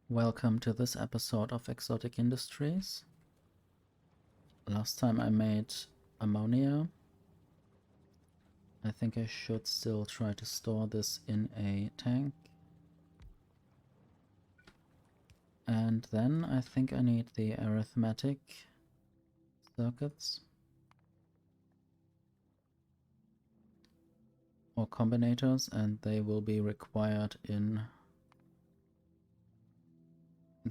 Welcome to this episode of Exotic Industries. Last time I made ammonia. I think I should still try to store this in a tank. And then I think I need the arithmetic circuits. Or combinators, and they will be required in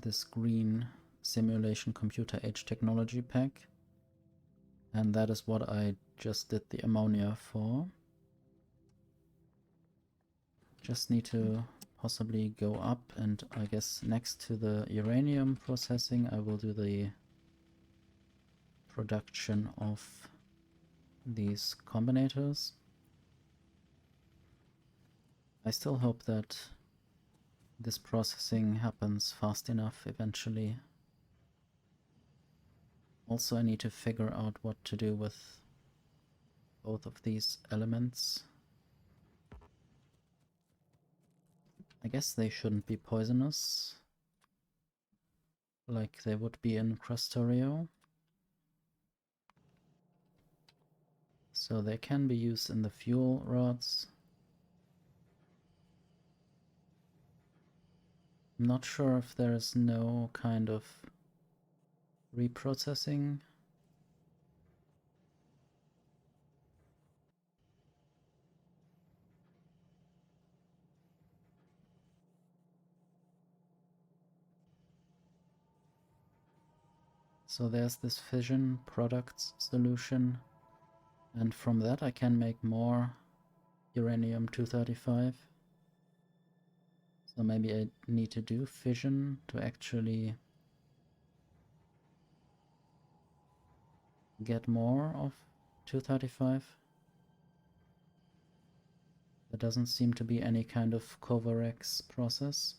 this green simulation computer age technology pack. And that is what I just did the ammonia for. Just need to possibly go up, and I guess next to the uranium processing I will do the production of these combinators. I still hope that this processing happens fast enough eventually. Also, I need to figure out what to do with both of these elements. I guess they shouldn't be poisonous, like they would be in Crustorio. So they can be used in the fuel rods. I'm not sure if there is no kind of reprocessing. So there's this fission products solution, and from that I can make more uranium-235. So maybe I need to do fission to actually get more of 235. There doesn't seem to be any kind of Covarex process.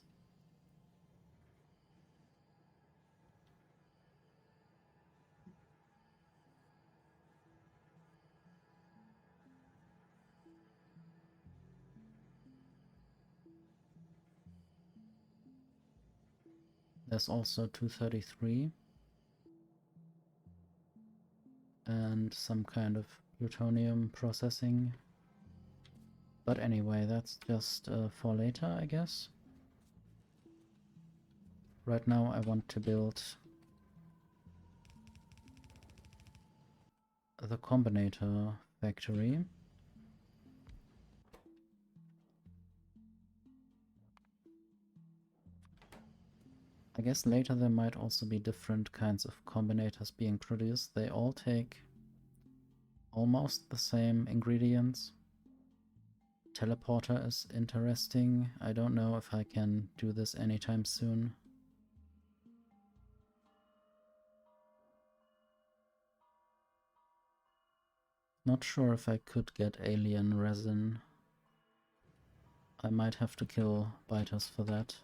There's also 233 and some kind of plutonium processing. But anyway, that's just for later, I guess. Right now I want to build the Combinator factory. I guess later there might also be different kinds of combinators being produced. They all take almost the same ingredients. Teleporter is interesting. I don't know if I can do this anytime soon. Not sure if I could get alien resin. I might have to kill biters for that.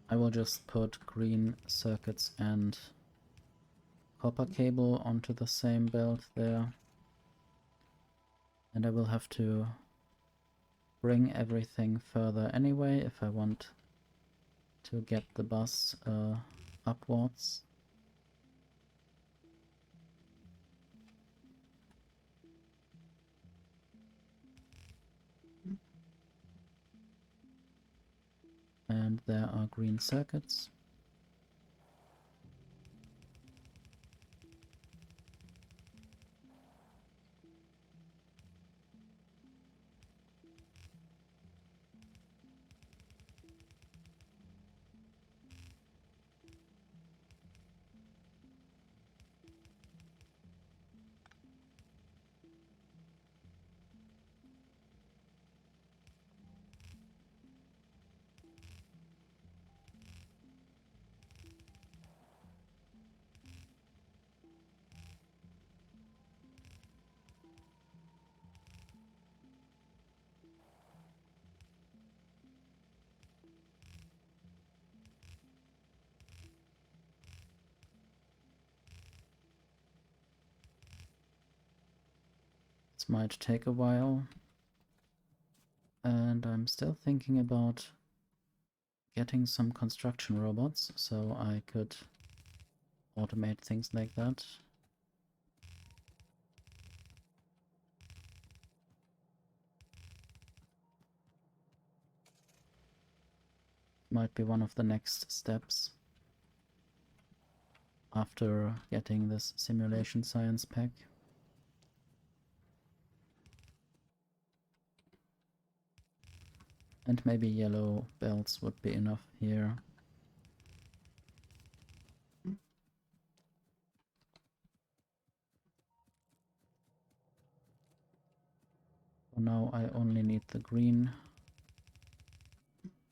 I will just put green circuits and copper cable onto the same belt there. And I will have to bring everything further anyway if I want to get the bus upwards. And there are green circuits. This might take a while. And I'm still thinking about getting some construction robots so I could automate things like that. Might be one of the next steps after getting this simulation science pack. And maybe yellow belts would be enough here. For now I only need the green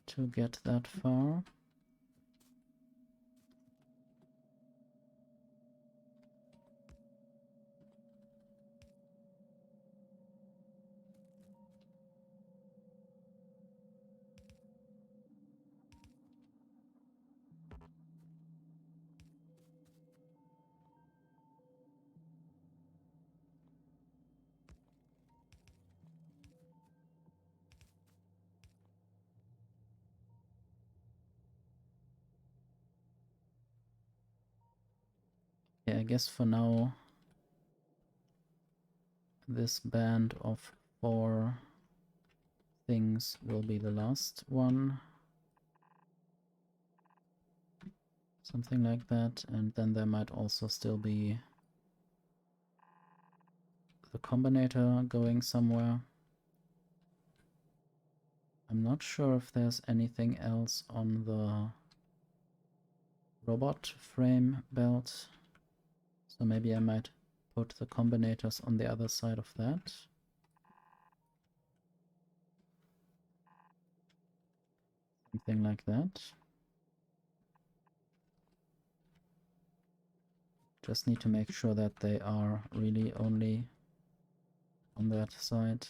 to get that far. Yeah, I guess for now this band of 4 things will be the last one. Something like that, and then there might also still be the Combinator going somewhere. I'm not sure if there's anything else on the robot frame belt, so maybe I might put the combinators on the other side of that. Something like that. Just need to make sure that they are really only on that side.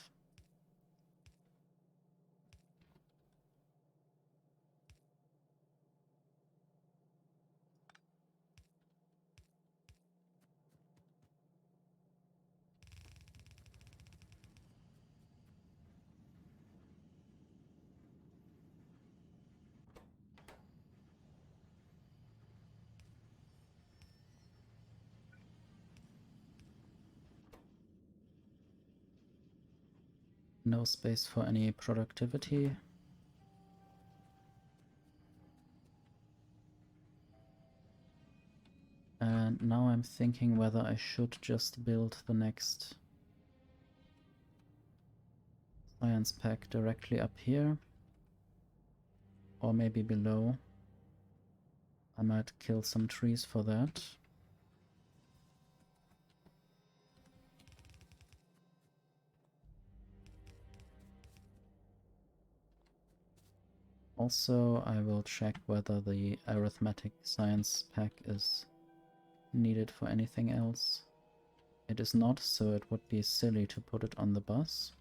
No space for any productivity. And now I'm thinking whether I should just build the next science pack directly up here, or maybe below. I might kill some trees for that. Also, I will check whether the arithmetic science pack is needed for anything else. It is not, so it would be silly to put it on the bus.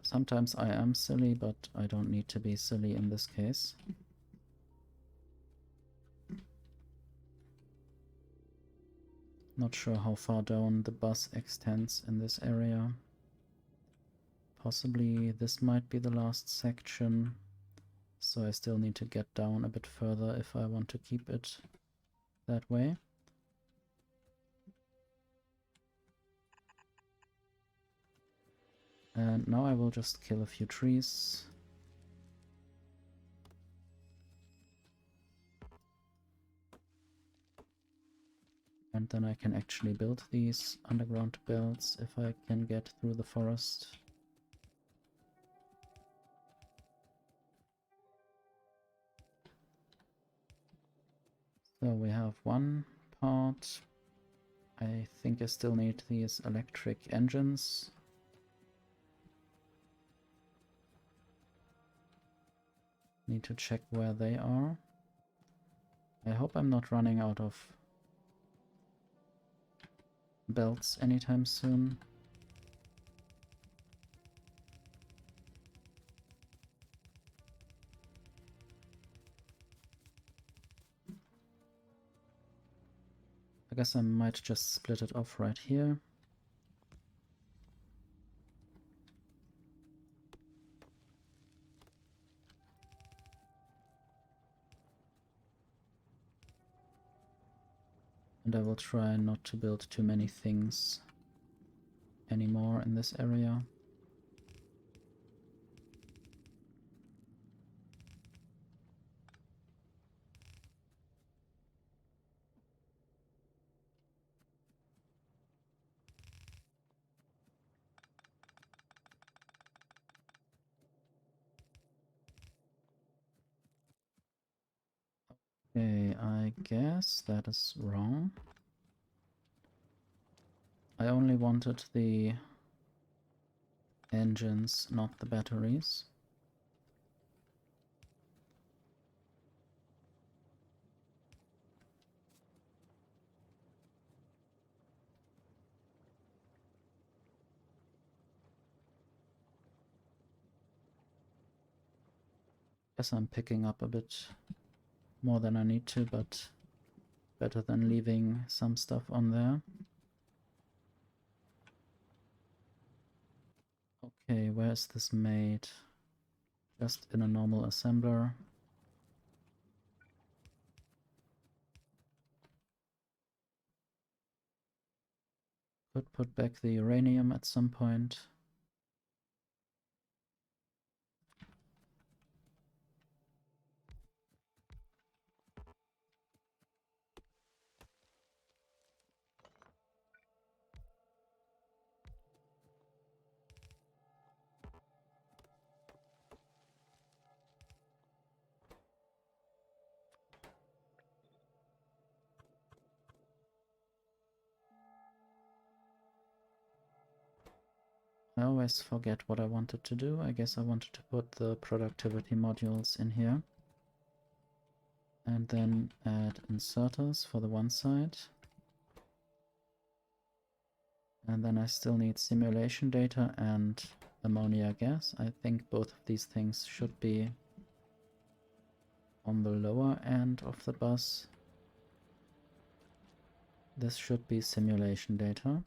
Sometimes I am silly, but I don't need to be silly in this case. Not sure how far down the bus extends in this area. Possibly this might be the last section, so I still need to get down a bit further if I want to keep it that way. And now I will just kill a few trees. And then I can actually build these underground belts if I can get through the forest. So we have one part. I think I still need these electric engines. Need to check where they are. I hope I'm not running out of belts anytime soon. I guess I might just split it off right here. And I will try not to build too many things anymore in this area. Okay, I guess that is wrong. I only wanted the engines, not the batteries. Guess I'm picking up a bit more than I need to, but better than leaving some stuff on there. Okay, where is this made? Just in a normal assembler. Could put back the uranium at some point. I always forget what I wanted to do. I guess I wanted to put the productivity modules in here. And then add inserters for the one side. And then I still need simulation data and ammonia gas. I think both of these things should be on the lower end of the bus. This should be simulation data.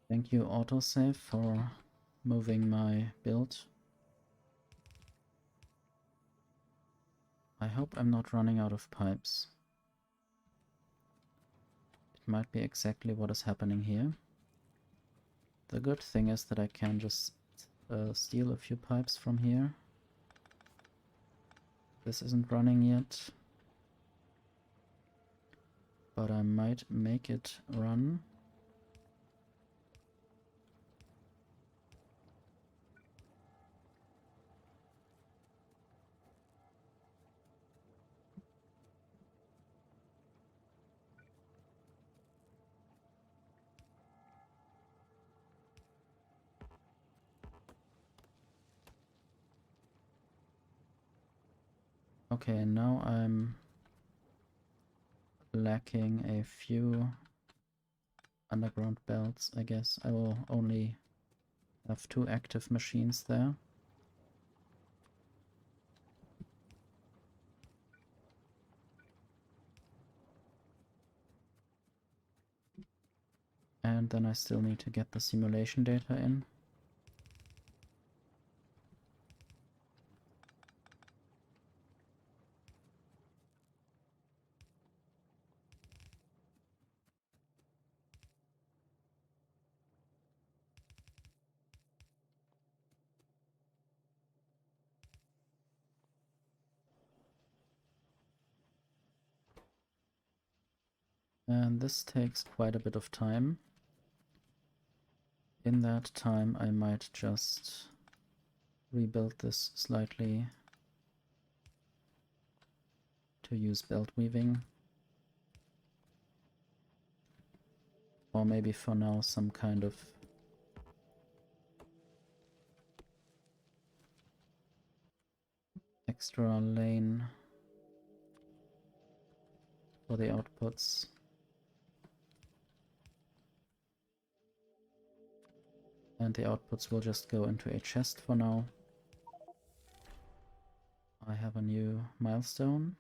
Thank you, autosave, for moving my build. I hope I'm not running out of pipes. It might be exactly what is happening here. The good thing is that I can just steal a few pipes from here. This isn't running yet, but I might make it run. Okay, and now I'm lacking a few underground belts. I guess I will only have 2 active machines there. And then I still need to get the simulation data in. And this takes quite a bit of time. In that time, I might just rebuild this slightly to use belt weaving. Or maybe for now some kind of extra lane for the outputs. And the outputs will just go into a chest for now. I have a new milestone.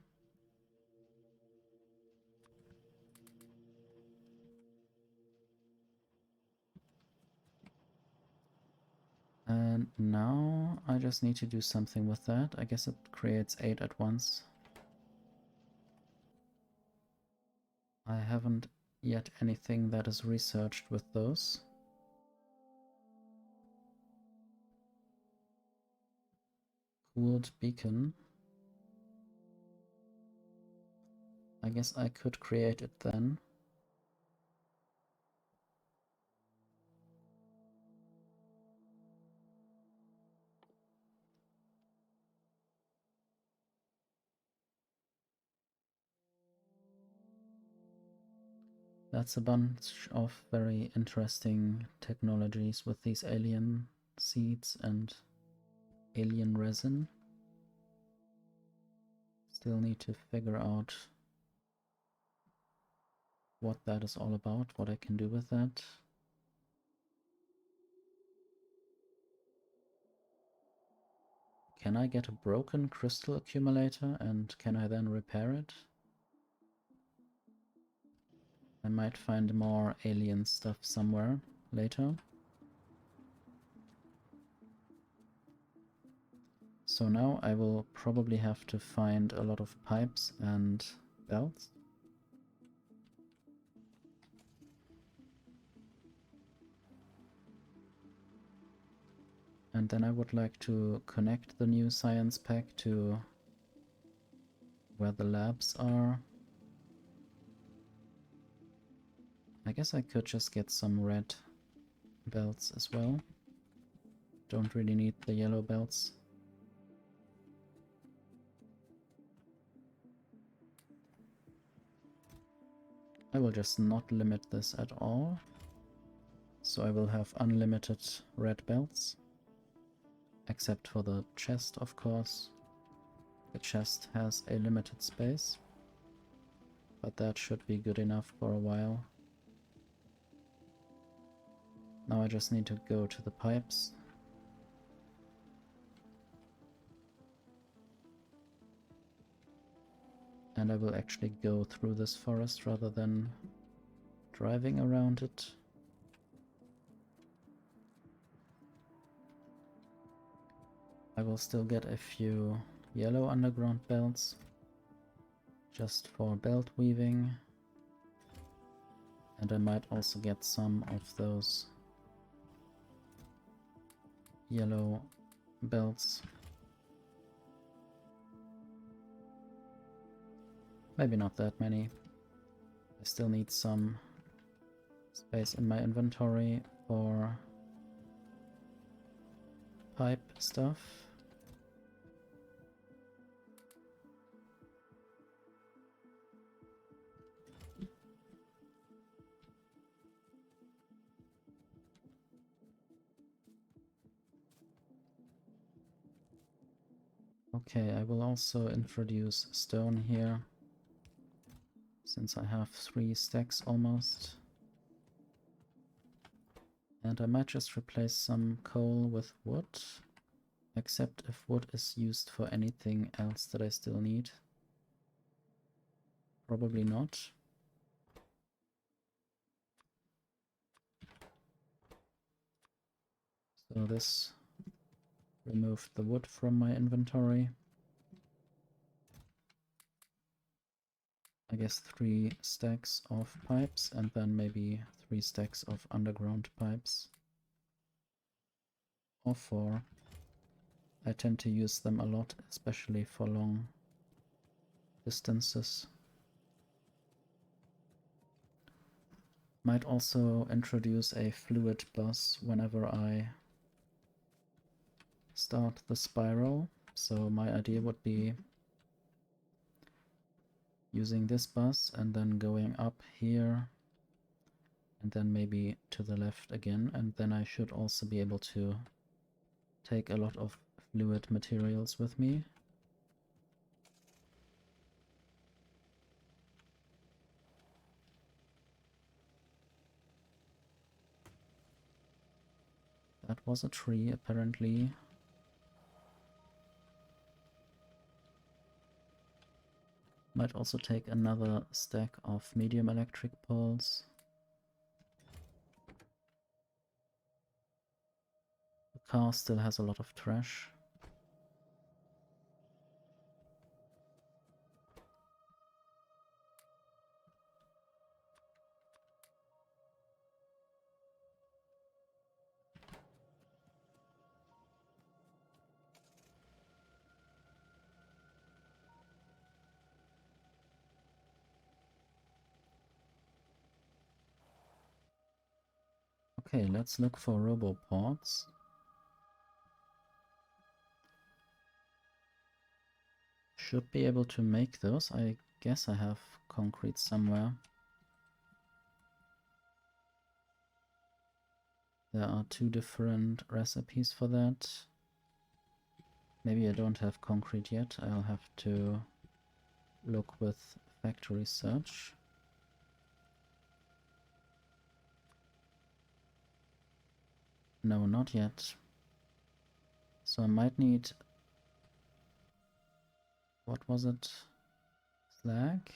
And now I just need to do something with that. I guess it creates 8 at once. I haven't yet anything that is researched with those. Cooled beacon. I guess I could create it then. That's a bunch of very interesting technologies with these alien seeds and alien resin. Still need to figure out what that is all about, what I can do with that. Can I get a broken crystal accumulator and can I then repair it? I might find more alien stuff somewhere later. So now I will probably have to find a lot of pipes and belts. And then I would like to connect the new science pack to where the labs are. I guess I could just get some red belts as well. Don't really need the yellow belts. I will just not limit this at all. So I will have unlimited red belts. Except for the chest, of course. The chest has a limited space. But that should be good enough for a while. Now I just need to go to the pipes. And I will actually go through this forest rather than driving around it. I will still get a few yellow underground belts just for belt weaving. And I might also get some of those yellow belts. Maybe not that many. I still need some space in my inventory for pipe stuff. Okay, I will also introduce stone here, since I have 3 stacks almost. And I might just replace some coal with wood, except if wood is used for anything else that I still need. Probably not. So this removed the wood from my inventory. I guess 3 stacks of pipes and then maybe 3 stacks of underground pipes. Or 4. I tend to use them a lot, especially for long distances. Might also introduce a fluid bus whenever I start the spiral. So my idea would be using this bus and then going up here and then maybe to the left again, and then I should also be able to take a lot of fluid materials with me. That was a tree, apparently. Might also take another stack of medium electric poles. The car still has a lot of trash. Okay, let's look for roboports. Should be able to make those. I guess I have concrete somewhere. There are 2 different recipes for that. Maybe I don't have concrete yet. I'll have to look with factory search. No, not yet. So I might need... what was it? Slag?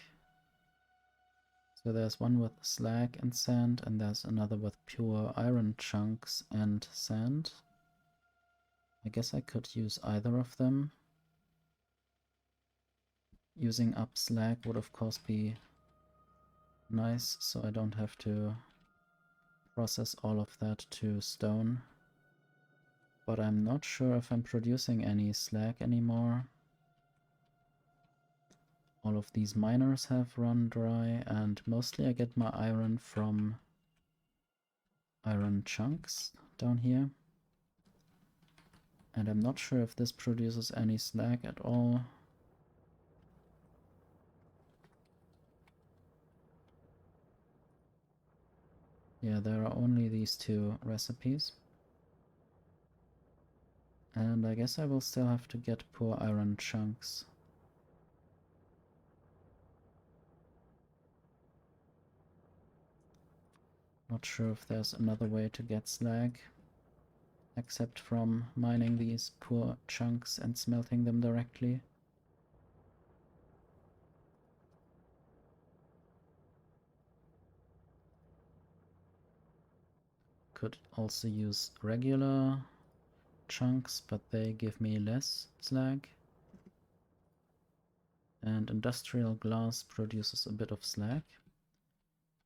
So there's one with slag and sand, and there's another with pure iron chunks and sand. I guess I could use either of them. Using up slag would of course be nice, so I don't have to process all of that to stone. But I'm not sure if I'm producing any slag anymore. All of these miners have run dry, and mostly I get my iron from iron chunks down here. And I'm not sure if this produces any slag at all. Yeah, there are only these 2 recipes. And I guess I will still have to get poor iron chunks. Not sure if there's another way to get slag, except from mining these poor chunks and smelting them directly. Could also use regular chunks, but they give me less slag. And industrial glass produces a bit of slag.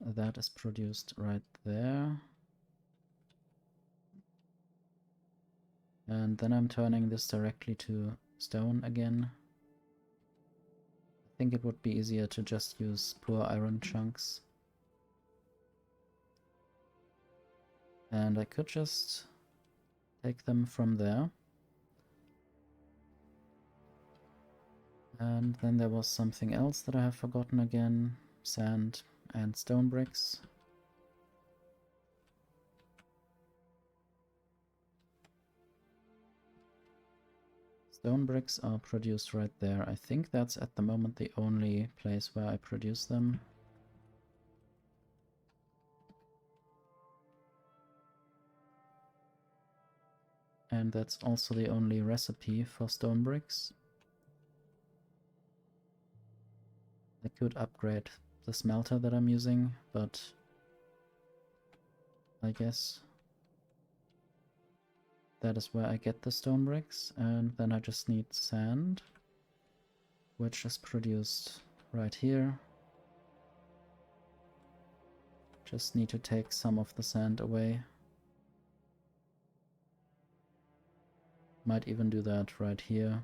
That is produced right there. And then I'm turning this directly to stone again. I think it would be easier to just use poor iron chunks. And I could just take them from there. And then there was something else that I have forgotten again. Sand and stone bricks. Stone bricks are produced right there. I think that's at the moment the only place where I produce them. And that's also the only recipe for stone bricks. I could upgrade the smelter that I'm using, but I guess that is where I get the stone bricks, and then I just need sand, which is produced right here. Just need to take some of the sand away. Might even do that right here,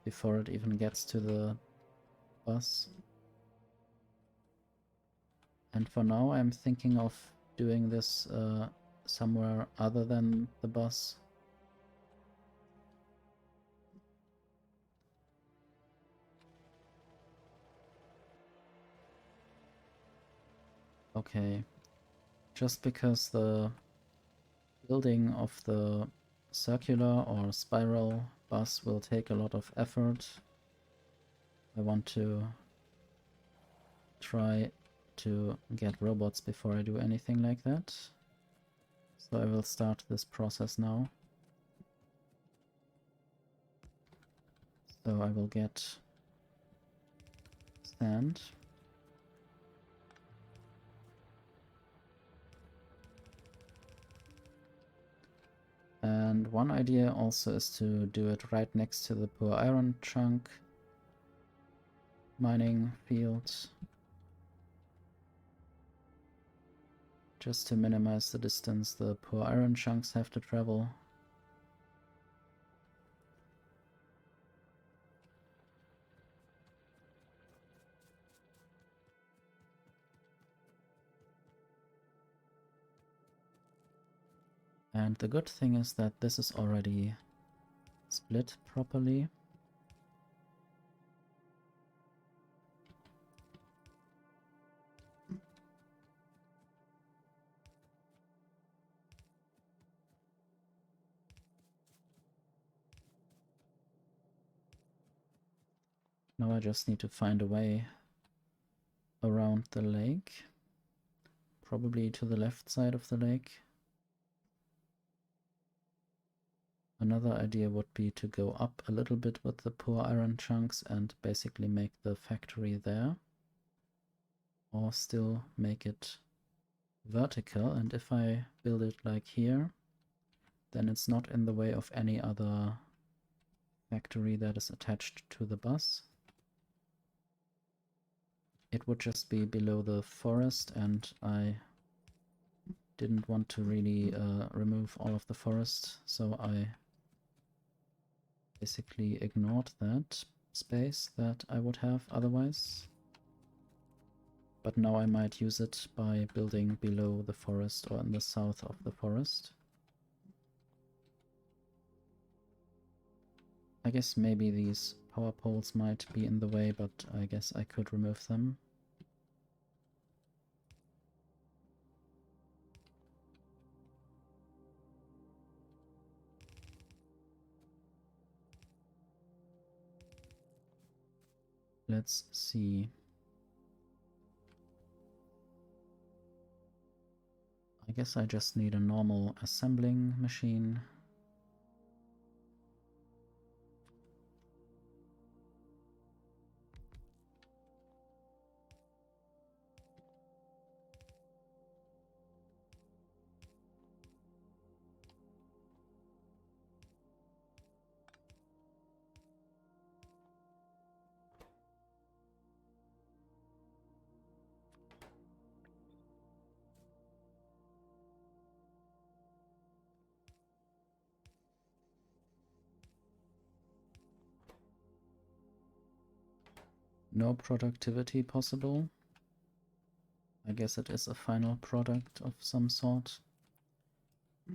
before it even gets to the bus. And for now I'm thinking of doing this somewhere other than the bus. Okay, just because the building of the circular or spiral bus will take a lot of effort, I want to try to get robots before I do anything like that. So I will start this process now. So I will get sand. And one idea also is to do it right next to the poor iron chunk mining field, just to minimize the distance the poor iron chunks have to travel. And the good thing is that this is already split properly. Now I just need to find a way around the lake, probably to the left side of the lake. Another idea would be to go up a little bit with the poor iron chunks and basically make the factory there. Or still make it vertical, and if I build it like here, then it's not in the way of any other factory that is attached to the bus. It would just be below the forest, and I didn't want to really remove all of the forest, so I basically ignored that space that I would have otherwise. But now I might use it by building below the forest or in the south of the forest. I guess maybe these power poles might be in the way, but I guess I could remove them. Let's see. I guess I just need a normal assembling machine. No productivity possible. I guess it is a final product of some sort.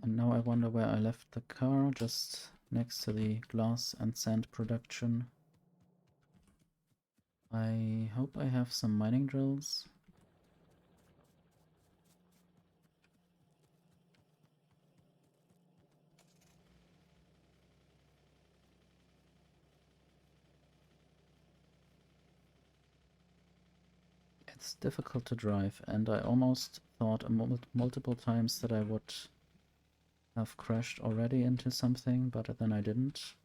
And now I wonder where I left the car, just next to the glass and sand production. I hope I have some mining drills. It's difficult to drive, and I almost thought multiple times that I would have crashed already into something, but then I didn't.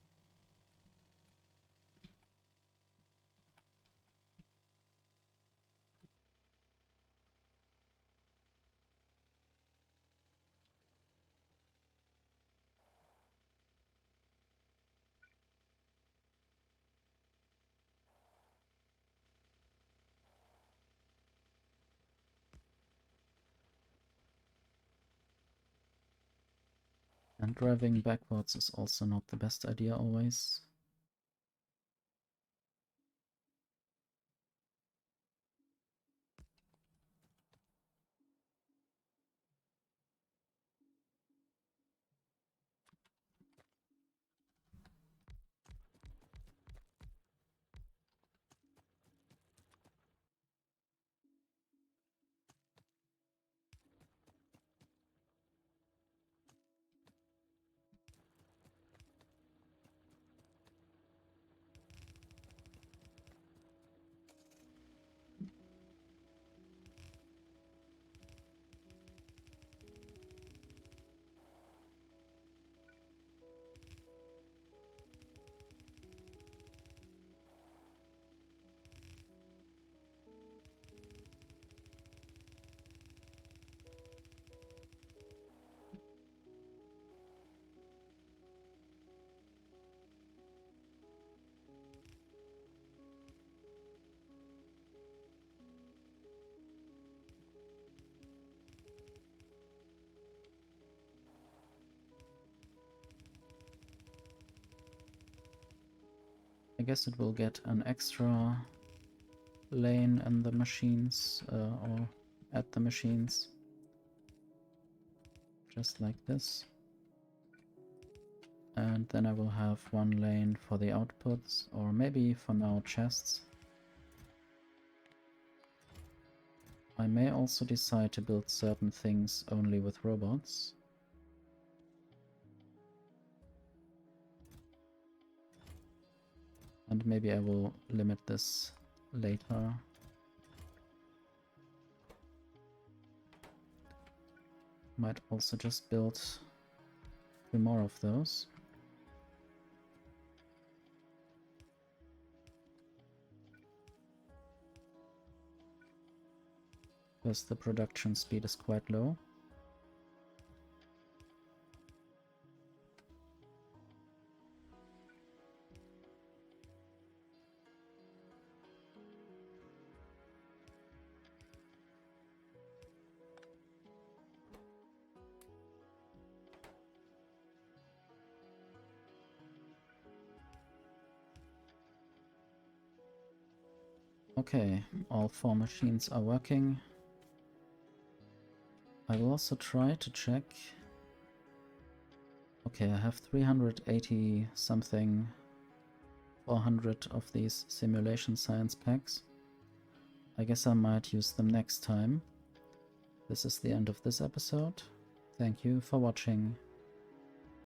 And driving backwards is also not the best idea always. I guess it will get an extra lane in the machines, or at the machines. Just like this. And then I will have one lane for the outputs, or maybe for now chests. I may also decide to build certain things only with robots. And maybe I will limit this later. Might also just build a few more of those. Because the production speed is quite low. Okay, all 4 machines are working. I will also try to check. Okay, I have 380 something, 400 of these simulation science packs. I guess I might use them next time. This is the end of this episode. Thank you for watching.